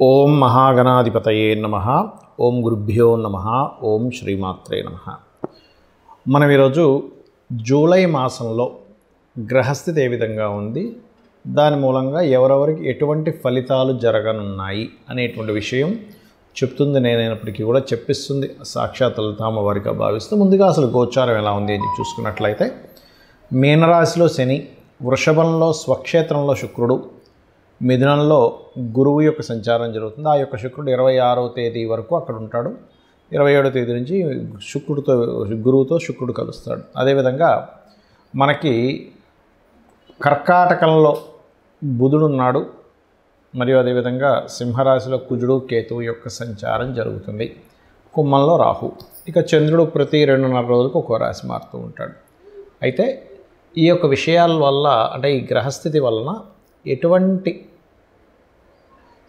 ఓం మహాగణాధిపతయే నమః. ఓం గురుభ్యో నమః. ఓం శ్రీమాత్రే నమః. మనం ఈరోజు జూలై మాసంలో గ్రహస్థితి ఏ విధంగా ఉంది, దాని మూలంగా ఎవరెవరికి ఎటువంటి ఫలితాలు జరగనున్నాయి అనేటువంటి విషయం చెప్తుంది. నేనైనప్పటికీ కూడా చెప్పిస్తుంది సాక్షాత్ లలితామ్మవారిగా భావిస్తూ, ముందుగా అసలు గోచారం ఎలా ఉంది అని చూసుకున్నట్లయితే, మీనరాశిలో శని, వృషభంలో స్వక్షేత్రంలో శుక్రుడు, మిథునంలో గురువు యొక్క సంచారం జరుగుతుంది. ఆ యొక్క శుక్రుడు 26వ తేదీ వరకు అక్కడ ఉంటాడు. 27వ తేదీ నుంచి గురువుతో శుక్రుడు కలుస్తాడు. అదేవిధంగా మనకి కర్కాటకంలో బుధుడు ఉన్నాడు, మరియు అదేవిధంగా సింహరాశిలో కుజుడు కేతువు యొక్క సంచారం జరుగుతుంది. కుంభంలో రాహు. ఇక చంద్రుడు ప్రతి 2.5 రోజులకు ఒక్కో రాశి మారుతూ ఉంటాడు. అయితే ఈ యొక్క విషయాల వల్ల, అంటే ఈ గ్రహస్థితి వలన ఎటువంటి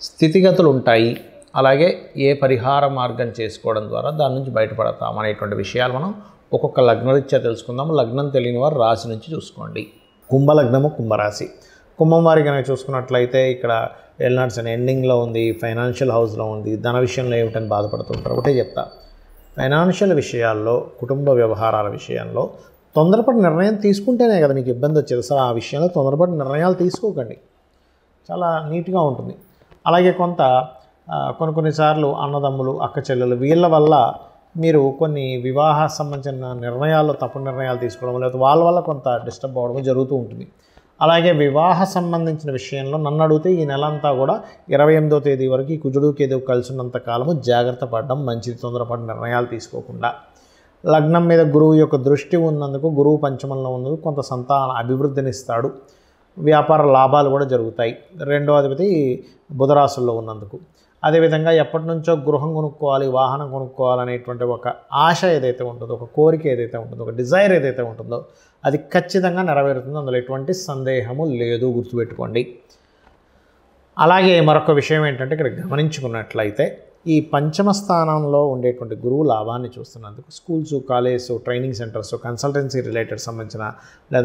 స్థితిగతులు ఉంటాయి, అలాగే ఏ పరిహార మార్గం చేసుకోవడం ద్వారా దాని నుంచి బయటపడతాం అనేటువంటి విషయాలు మనం ఒక్కొక్క లగ్నరీత్యా తెలుసుకుందాం. లగ్నం తెలియని వారు రాశి నుంచి చూసుకోండి. కుంభలగ్నము, కుంభరాశి. కుంభం వారి కనుక చూసుకున్నట్లయితే ఇక్కడ ఎల్నాడ్స్ అని ఎండింగ్లో ఉంది, ఫైనాన్షియల్ హౌస్లో ఉంది, ధన విషయంలో ఏమిటని బాధపడుతుంటారు. ఒకటే చెప్తా, ఫైనాన్షియల్ విషయాల్లో, కుటుంబ వ్యవహారాల విషయంలో తొందరపడి నిర్ణయం తీసుకుంటేనే కదా మీకు ఇబ్బంది వచ్చేది. అసలు ఆ విషయంలో తొందరపడి నిర్ణయాలు తీసుకోకండి, చాలా నీట్గా ఉంటుంది. అలాగే కొన్నిసార్లు అన్నదమ్ములు, అక్క చెల్లెలు, వీళ్ళ వల్ల మీరు కొన్ని వివాహ సంబంధించిన నిర్ణయాల్లో తప్పుడు నిర్ణయాలు తీసుకోవడం, లేకపోతే వాళ్ళ వల్ల కొంత డిస్టర్బ్ అవ్వడం జరుగుతూ ఉంటుంది. అలాగే వివాహ సంబంధించిన విషయంలో నన్ను అడిగితే ఈ నెల అంతా కూడా 28వ తేదీ వరకు ఈ కుజుడు కేతువు కలిసి ఉన్నంత కాలము జాగ్రత్త పడడం మంచిది, తొందరపడి నిర్ణయాలు తీసుకోకుండా. లగ్నం మీద గురువు యొక్క దృష్టి ఉన్నందుకు, గురువు పంచమంలో ఉన్నందుకు కొంత సంతాన అభివృద్ధినిస్తాడు. వ్యాపార లాభాలు కూడా జరుగుతాయి, 2వ అధిపతి బుధరాశుల్లో ఉన్నందుకు. అదేవిధంగా ఎప్పటి నుంచో గృహం కొనుక్కోవాలి, వాహనం కొనుక్కోవాలనేటువంటి ఒక ఆశ ఏదైతే ఉంటుందో, ఒక కోరిక ఏదైతే ఉంటుందో, ఒక డిజైర్ ఏదైతే ఉంటుందో, అది ఖచ్చితంగా నెరవేరుతుంది. అందులో ఎటువంటి సందేహము లేదు, గుర్తుపెట్టుకోండి. అలాగే మరొక విషయం ఏంటంటే, ఇక్కడ గమనించుకున్నట్లయితే ఈ పంచమ స్థానంలో ఉండేటువంటి గురువు లాభాన్ని చూస్తున్నందుకు schools, colleges, training centres, consultancy related సంబంధించిన,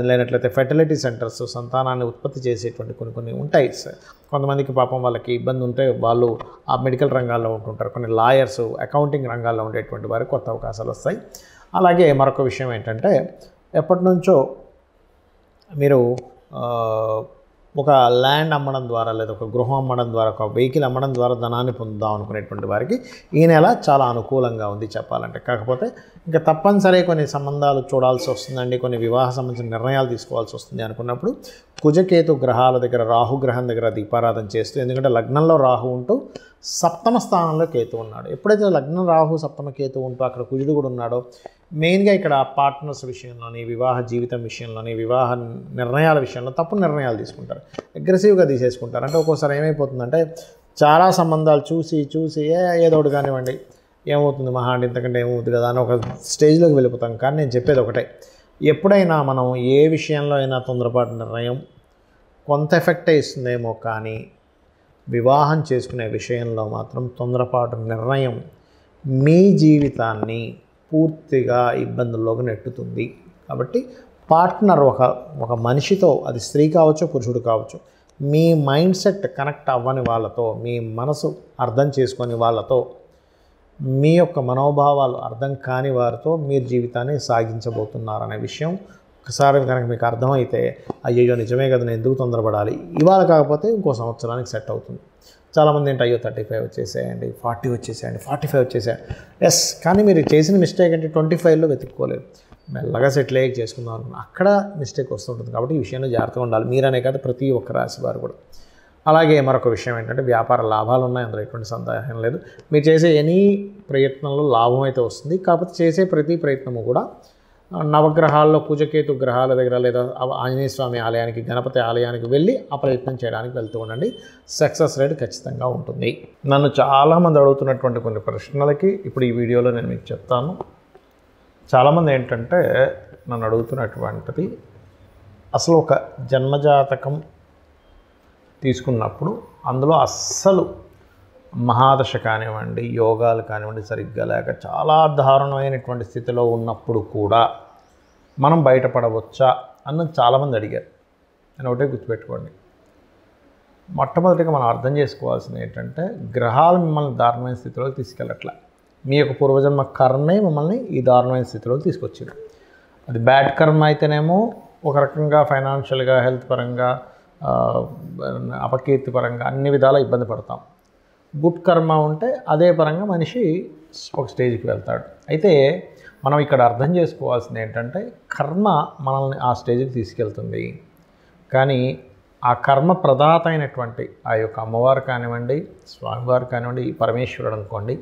లేనట్లయితే ఫెర్టిలిటీ సెంటర్స్, సంతానాన్ని ఉత్పత్తి చేసేటువంటి కొన్ని ఉంటాయి. కొంతమందికి పాపం వాళ్ళకి ఇబ్బంది ఉంటే వాళ్ళు ఆ మెడికల్ రంగాల్లో ఉంటుంటారు. కొన్ని లాయర్స్, అకౌంటింగ్ రంగాల్లో ఉండేటువంటి వారికి కొత్త అవకాశాలు వస్తాయి. అలాగే మరొక విషయం ఏంటంటే, ఎప్పటి నుంచో మీరు ఒక ల్యాండ్ అమ్మడం ద్వారా, లేదా ఒక గృహం అమ్మడం ద్వారా, ఒక వెహికల్ అమ్మడం ద్వారా ధనాన్ని పొందుదాం అనుకునేటువంటి వారికి ఈ నెల చాలా అనుకూలంగా ఉంది చెప్పాలంటే. కాకపోతే ఇంకా తప్పనిసరి కొన్ని సంబంధాలు చూడాల్సి వస్తుందండి, కొన్ని వివాహ సంబంధించిన నిర్ణయాలు తీసుకోవాల్సి వస్తుంది అనుకున్నప్పుడు కుజకేతు గ్రహాల దగ్గర, రాహుగ్రహం దగ్గర దీపారాధన చేస్తూ, ఎందుకంటే లగ్నంలో రాహు ఉంటూ సప్తమ స్థానంలో కేతు ఉన్నాడు. ఎప్పుడైతే లగ్నం రాహు, సప్తమ కేతు ఉంటూ అక్కడ కుజుడు కూడా ఉన్నాడో, మెయిన్గా ఇక్కడ పార్ట్నర్స్ విషయంలోని, వివాహ జీవితం విషయంలోని, వివాహ నిర్ణయాల విషయంలో తప్పుడు నిర్ణయాలు తీసుకుంటారు, అగ్రెసివ్గా తీసేసుకుంటారు. అంటే ఒక్కోసారి ఏమైపోతుందంటే, చాలా సంబంధాలు చూసి ఏదో ఒకటి కానివ్వండి, ఏమవుతుంది మహా అంటే ఇంతకంటే ఏమవుతుంది కదా అని ఒక స్టేజ్లోకి వెళ్ళిపోతాం. కానీ నేను చెప్పేది ఒకటే, ఎప్పుడైనా మనం ఏ విషయంలో అయినా తొందరపాటు నిర్ణయం కొంత ఎఫెక్టే ఇస్తుందేమో, కానీ వివాహం చేసుకునే విషయంలో మాత్రం తొందరపాటు నిర్ణయం మీ జీవితాన్ని పూర్తిగా ఇబ్బందుల్లోకి నెట్టుతుంది. కాబట్టి పార్ట్నర్ ఒక మనిషితో, అది స్త్రీ కావచ్చు, పురుషుడు కావచ్చు, మీ మైండ్ సెట్ కనెక్ట్ అవ్వని వాళ్ళతో, మీ మనసు అర్థం చేసుకొని వాళ్ళతో, మీ యొక్క మనోభావాలు అర్థం కాని వారితో మీరు జీవితాన్ని సాగించబోతున్నారనే విషయం ఒకసారి కనుక మీకు అర్థమైతే, అయ్యో నిజమే కదా, నేను ఎందుకు తొందరపడాలి, ఇవాళ కాకపోతే ఇంకో సంవత్సరానికి సెట్ అవుతుంది. చాలామంది ఏంటి, అయ్యో 35 వచ్చేసేయండి, 40 వచ్చేసేయండి, 45 వచ్చేసేయండి. ఎస్, కానీ మీరు చేసిన మిస్టేక్ అంటే 25లో వెతుక్కోలేదు, మెల్లగా సెటిల్ అయ్యి చేసుకుందాం అనుకున్నాను, అక్కడ మిస్టేక్ వస్తుంటుంది. కాబట్టి ఈ విషయంలో జాగ్రత్తగా ఉండాలి, మీరనే కాదు ప్రతి ఒక్క రాశి వారు కూడా. అలాగే మరొక విషయం ఏంటంటే, వ్యాపార లాభాలు ఉన్నాయి, అందులో ఎటువంటి సందేహం లేదు. మీరు చేసే ఎనీ ప్రయత్నంలో లాభం అయితే వస్తుంది. కాకపోతే చేసే ప్రతి ప్రయత్నము కూడా నవగ్రహాల్లో కుజకేతు గ్రహాల దగ్గర, లేదా ఆంజనేయ స్వామి ఆలయానికి, గణపతి ఆలయానికి వెళ్ళి ఆ ప్రయత్నం చేయడానికి వెళ్తూ ఉండండి. సక్సెస్ రేట్ ఖచ్చితంగా ఉంటుంది. నన్ను చాలామంది అడుగుతున్నటువంటి కొన్ని ప్రశ్నలకి ఇప్పుడు ఈ వీడియోలో నేను మీకు చెప్తాను. చాలామంది ఏంటంటే నన్ను అడుగుతున్నటువంటిది, అసలు ఒక జన్మజాతకం తీసుకున్నప్పుడు అందులో అస్సలు మహాదశ కానివ్వండి, యోగాలు కానివ్వండి సరిగ్గా లేక చాలా దారుణమైనటువంటి స్థితిలో ఉన్నప్పుడు కూడా మనం బయటపడవచ్చా అన్నది చాలామంది అడిగారు. నేను ఒకటే గుర్తుపెట్టుకోండి, మొట్టమొదటిగా మనం అర్థం చేసుకోవాల్సింది ఏంటంటే గ్రహాలు మిమ్మల్ని దారుణమైన స్థితిలోకి తీసుకెళ్ళట్లే. మీ యొక్క పూర్వజన్మ కర్మే మిమ్మల్ని ఈ దారుణమైన స్థితిలోకి తీసుకొచ్చింది. అది బ్యాడ్ కర్మ అయితేనేమో ఒక రకంగా ఫైనాన్షియల్గా, హెల్త్ పరంగా, అపకీర్తి పరంగా అన్ని విధాల ఇబ్బంది పడతాం. గుడ్ కర్మ ఉంటే అదే పరంగా మనిషి ఒక స్టేజ్కి వెళ్తాడు. అయితే మనం ఇక్కడ అర్థం చేసుకోవాల్సింది ఏంటంటే కర్మ మనల్ని ఆ స్టేజ్కి తీసుకెళ్తుంది. కానీ ఆ కర్మ ప్రదాత అయినటువంటి ఆ యొక్క అమ్మవారు కానివ్వండి, స్వామివారు కానివ్వండి, పరమేశ్వరుడు అనుకోండి,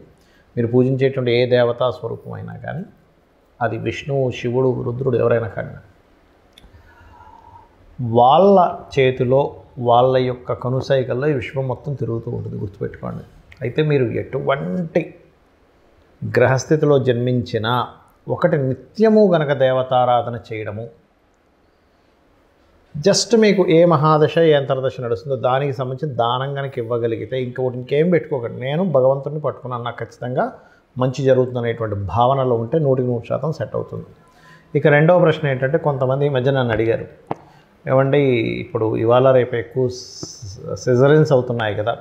మీరు పూజించేటువంటి ఏ దేవతా స్వరూపం అయినా కానీ, అది విష్ణువు, శివుడు, రుద్రుడు ఎవరైనా కానీ, వాళ్ళ చేతిలో వాళ్ళ యొక్క కనుసైకల్లో ఈ విశ్వం మొత్తం తిరుగుతూ ఉంటుంది, గుర్తుపెట్టుకోండి. అయితే మీరు ఎటువంటి గ్రహస్థితిలో జన్మించినా ఒకటి నిత్యము గనక దేవతారాధన చేయడము, జస్ట్ మీకు ఏ మహాదశ ఏ అంతర్దశ నడుస్తుందో దానికి సంబంధించిన దానం కనుక ఇవ్వగలిగితే ఇంకేం పెట్టుకోకండి, నేను భగవంతుడిని పట్టుకున్నాను, నాకు ఖచ్చితంగా మంచి జరుగుతుంది అనేటువంటి భావనలో ఉంటే 100% సెట్ అవుతుంది. ఇక రెండవ ప్రశ్న ఏంటంటే, కొంతమంది ఈ మధ్య నన్ను అడిగారు, ఏమండి ఇప్పుడు ఇవాళ రేపు ఎక్కువ సిజరన్స్ అవుతున్నాయి కదా,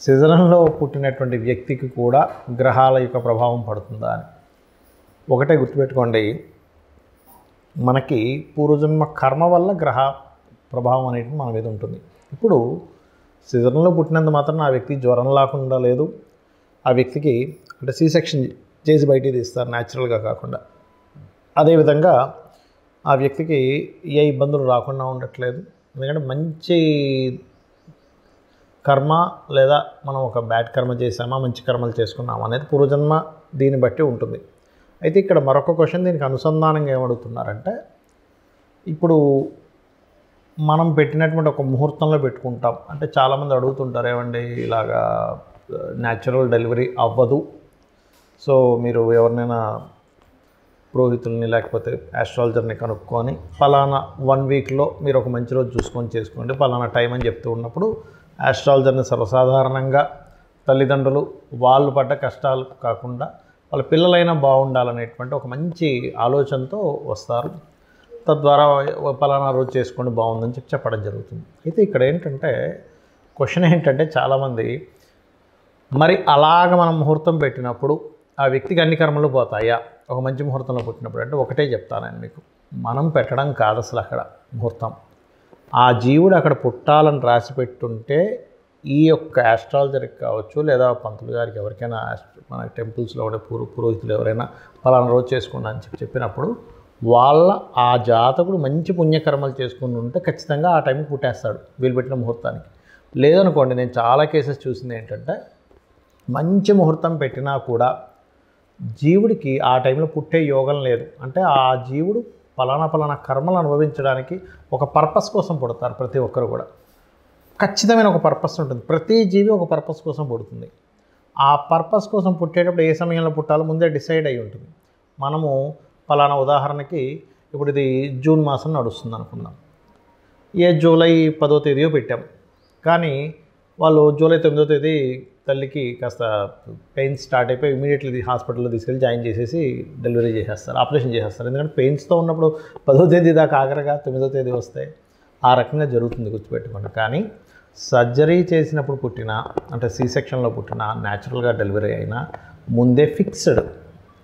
సిజరన్లో పుట్టినటువంటి వ్యక్తికి కూడా గ్రహాల యొక్క ప్రభావం పడుతుందా అని. ఒకటే గుర్తుపెట్టుకోండి, మనకి పూర్వజన్మ కర్మ వల్ల గ్రహ ప్రభావం అనేది మన మీద ఉంటుంది. ఇప్పుడు సిజరన్లో పుట్టినంత మాత్రం ఆ వ్యక్తికి జ్వరం లేకుండా లేదు, ఆ వ్యక్తికి అంటే C-సెక్షన్ చేసి బయటికి తీస్తారు న్యాచురల్గా కాకుండా. అదేవిధంగా ఆ వ్యక్తికి ఏ ఇబ్బందులు రాకుండా ఉండట్లేదు. ఎందుకంటే మంచి కర్మ లేదా మనం ఒక బ్యాడ్ కర్మ చేసామా, మంచి కర్మలు చేసుకున్నామా అనేది పూర్వజన్మ దీన్ని బట్టి ఉంటుంది. అయితే ఇక్కడ మరొక క్వశ్చన్ దీనికి అనుసంధానంగా ఏమడుగుతున్నారంటే, ఇప్పుడు మనం పెట్టినటువంటి ఒక ముహూర్తంలో పెట్టుకుంటాం. అంటే చాలామంది అడుగుతుంటారు, ఏమండి ఇలాగా న్యాచురల్ డెలివరీ అవ్వదు, సో మీరు ఎవరినైనా పురోహితుల్ని లేకపోతే ఆస్ట్రాలజర్ని కనుక్కొని పలానా 1 వీక్లో మీరు ఒక మంచి రోజు చూసుకొని చేసుకోండి, పలానా టైం అని చెప్తూ ఉన్నప్పుడు ఆస్ట్రాలజర్ని సర్వసాధారణంగా తల్లిదండ్రులు వాళ్ళు పడ్డ కష్టాలు కాకుండా వాళ్ళ పిల్లలైనా బాగుండాలనేటువంటి ఒక మంచి ఆలోచనతో వస్తారు. తద్వారా పలానా రోజు చేసుకోండి బాగుందని చెప్పడం జరుగుతుంది. అయితే ఇక్కడ ఏంటంటే క్వశ్చన్ ఏంటంటే, చాలామంది మరి అలాగ మనం ముహూర్తం పెట్టినప్పుడు ఆ వ్యక్తికి అన్ని కర్మలు పోతాయా ఒక మంచి ముహూర్తంలో పుట్టినప్పుడు అంటే, ఒకటే చెప్తాను నేను మీకు, మనం పెట్టడం కాదు అసలు అక్కడ ముహూర్తం. ఆ జీవుడు అక్కడ పుట్టాలని రాసి పెట్టుంటే ఈ యొక్క ఆస్ట్రాలజర్కి కావచ్చు లేదా పంతులు గారికి ఎవరికైనా మన టెంపుల్స్లో ఉండే పురోహితులు ఎవరైనా పలానా రోజు చేసుకోండి అని చెప్పినప్పుడు వాళ్ళ ఆ జాతకుడు మంచి పుణ్యకర్మలు చేసుకుని ఉంటే ఖచ్చితంగా ఆ టైంకి పుట్టేస్తాడు వీళ్ళు పెట్టిన ముహూర్తానికి. లేదనుకోండి, నేను చాలా కేసెస్ చూసింది ఏంటంటే, మంచి ముహూర్తం పెట్టినా కూడా జీవుడికి ఆ టైంలో పుట్టే యోగం లేదు. అంటే ఆ జీవుడు పలానా కర్మలు అనుభవించడానికి ఒక పర్పస్ కోసం పుడతారు. ప్రతి ఒక్కరు కూడా ఖచ్చితమైన ఒక పర్పస్ ఉంటుంది. ప్రతి జీవి ఒక పర్పస్ కోసం పుడుతుంది. ఆ పర్పస్ కోసం పుట్టేటప్పుడు ఏ సమయంలో పుట్టాలో ముందే డిసైడ్ అయి ఉంటుంది. మనము పలానా ఉదాహరణకి ఇప్పుడు ఇది జూన్ మాసం నడుస్తుంది అనుకుందాం, జూలై 10వ తేదీయో పెట్టాం, కానీ వాళ్ళు జూలై 9వ తేదీ తల్లికి కాస్త పెయిన్స్ స్టార్ట్ అయిపోయి ఇమీడియట్లీ హాస్పిటల్లో తీసుకెళ్ళి జాయిన్ చేసేసి డెలివరీ చేసేస్తారు, ఆపరేషన్ చేసేస్తారు. ఎందుకంటే పెయిన్స్తో ఉన్నప్పుడు 10వ తేదీ దాకా ఆఖరిగా 9వ తేదీ వస్తే ఆ రకంగా జరుగుతుంది, గుర్తుపెట్టుకోండి. కానీ సర్జరీ చేసినప్పుడు పుట్టిన అంటే C-సెక్షన్లో పుట్టిన న్యాచురల్గా డెలివరీ అయినా ముందే ఫిక్స్డ్.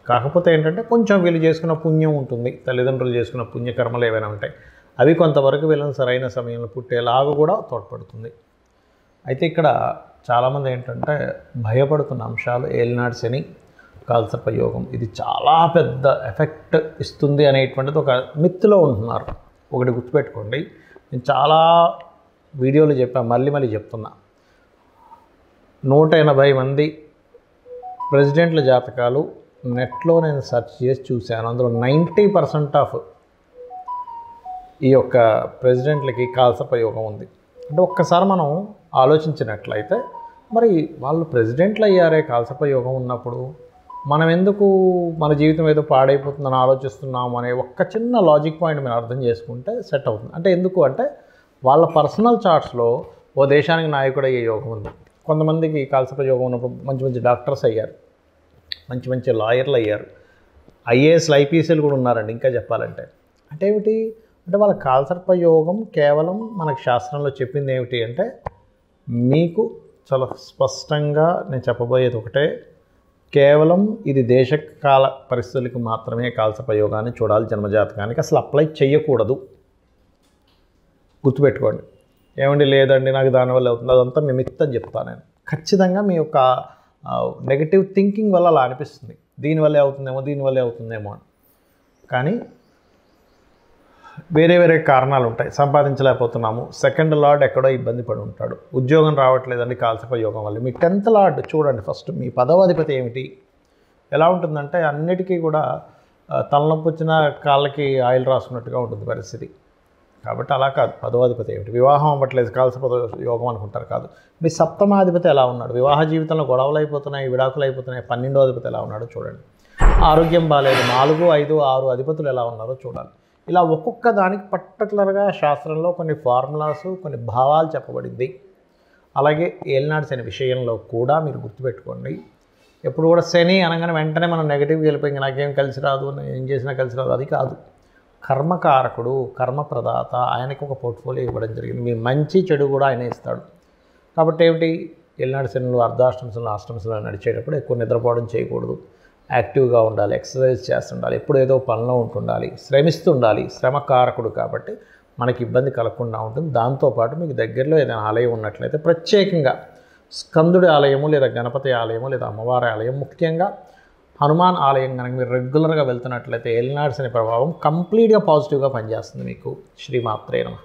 కాకపోతే ఏంటంటే కొంచెం వీళ్ళు చేసుకున్న పుణ్యం ఉంటుంది, తల్లిదండ్రులు చేసుకున్న పుణ్యకర్మలు ఏవైనా ఉంటాయి, అవి కొంతవరకు వీళ్ళని సరైన సమయంలో పుట్టేలాగా కూడా తోడ్పడుతుంది. అయితే ఇక్కడ చాలామంది ఏంటంటే భయపడుతున్న అంశాలు ఏలినాడు శని, కాలసర్ప యోగం, ఇది చాలా పెద్ద ఎఫెక్ట్ ఇస్తుంది అనేటువంటిది ఒక మిత్తులో ఉంటున్నారు. ఒకటి గుర్తుపెట్టుకోండి, నేను చాలా వీడియోలు చెప్పాను, మళ్ళీ చెప్తున్నా, 180 మంది ప్రెసిడెంట్ల జాతకాలు నెట్లో నేను సెర్చ్ చేసి చూశాను. అందులో 90% ఆఫ్ ఈ యొక్క ప్రెసిడెంట్లకి కాలసర్ప యోగం ఉంది. అంటే ఒక్కసారి మనం ఆలోచించినట్లయితే, మరి వాళ్ళు ప్రెసిడెంట్లు అయ్యారే కాలసర్ప యోగం ఉన్నప్పుడు మనం ఎందుకు మన జీవితం ఏదో పాడైపోతుందని ఆలోచిస్తున్నాము అనే ఒక్క చిన్న లాజిక్ పాయింట్ మీరు అర్థం చేసుకుంటే సెట్ అవుతుంది. అంటే ఎందుకు అంటే, వాళ్ళ పర్సనల్ చార్ట్స్లో ఓ దేశానికి నాయకుడు అయ్యే యోగం ఉంది. కొంతమందికి కాలసర్ప యోగం ఉన్నప్పుడు మంచి డాక్టర్స్ అయ్యారు, మంచి లాయర్లు అయ్యారు, ఐఏఎస్లు ఐపీఎస్లు కూడా ఉన్నారండి. ఇంకా చెప్పాలంటే అంటే ఏమిటి అంటే, వాళ్ళ కాలసర్ప యోగం కేవలం మనకు శాస్త్రంలో చెప్పింది ఏమిటి అంటే, మీకు చాలా స్పష్టంగా నేను చెప్పబోయేది ఒకటే, కేవలం ఇది దేశకాల పరిస్థితులకి మాత్రమే కాలసర్పయోగాన్ని చూడాలి. జన్మజాతకానికి అసలు అప్లై చేయకూడదు, గుర్తుపెట్టుకోండి. ఏమండి లేదండి నాకు దానివల్ల అవుతుంది, అదంతా నిమిత్తం చెప్తాను నేను. ఖచ్చితంగా మీ యొక్క నెగటివ్ థింకింగ్ వల్ల అలా అనిపిస్తుంది, దీనివల్లే అవుతుందేమో అని. కానీ వేరే వేరే కారణాలు ఉంటాయి. సంపాదించలేకపోతున్నాము, సెకండ్ లార్డ్ ఎక్కడో ఇబ్బంది పడి ఉంటాడు, ఉద్యోగం రావట్లేదండి కాలసర్పయోగం వల్ల. మీ 10th లార్డ్ చూడండి ఫస్ట్, మీ 10వ అధిపతి ఏమిటి, ఎలా ఉంటుందంటే అన్నిటికీ కూడా తలనొప్పి వచ్చిన కాళ్ళకి ఆయిల్ రాసుకున్నట్టుగా ఉంటుంది పరిస్థితి. కాబట్టి అలా కాదు. 10వ అధిపతి ఏమిటి, వివాహం అవ్వట్లేదు కాలసర్పయోగం అనుకుంటారు, కాదు. మీ 7వ అధిపతి ఎలా ఉన్నాడు, వివాహ జీవితంలో గొడవలు అయిపోతున్నాయి, విడాకులు అయిపోతున్నాయి. 12వ అధిపతి ఎలా ఉన్నాడో చూడండి. ఆరోగ్యం బాగాలేదు, 4, 5, 6 అధిపతులు ఎలా ఉన్నారో చూడాలి. ఇలా ఒక్కొక్క దానికి పర్టికులర్గా శాస్త్రంలో కొన్ని ఫార్ములాస్, కొన్ని భావాలు చెప్పబడింది. అలాగే ఏలినాడు శని విషయంలో కూడా మీరు గుర్తుపెట్టుకోండి, ఎప్పుడు కూడా శని అనగానే వెంటనే మనం నెగిటివ్గా వెళ్ళిపోయి నాకేం కలిసి రాదు, ఏం చేసినా కలిసి రాదు, అది కాదు. కర్మకారకుడు, కర్మప్రదాత, ఆయనకు ఒక పోర్ట్ఫోలియో ఇవ్వడం జరిగింది. మీ మంచి చెడు కూడా ఆయన ఇస్తాడు. కాబట్టి ఏమిటి, ఏలినాడు శనులు అర్ధాష్టంశంలో అష్టంశంలో నడిచేటప్పుడు ఎక్కువ నిద్రపోవడం చేయకూడదు, యాక్టివ్గా ఉండాలి, ఎక్సర్సైజ్ చేస్తుండాలి, ఎప్పుడు ఏదో పనిలో ఉంటుండాలి, శ్రమిస్తుండాలి. శ్రమకారకుడు కాబట్టి మనకి ఇబ్బంది కలగకుండా ఉంటుంది. దాంతోపాటు మీకు దగ్గరలో ఏదైనా ఆలయం ఉన్నట్లయితే ప్రత్యేకంగా స్కందుడి ఆలయము లేదా గణపతి ఆలయము లేదా అమ్మవారి ఆలయం, ముఖ్యంగా హనుమాన్ ఆలయం కనుక మీరు రెగ్యులర్గా వెళ్తున్నట్లయితే ఏలినాడు శని ప్రభావం కంప్లీట్గా పాజిటివ్గా పనిచేస్తుంది మీకు. శ్రీమాత్రే నమః.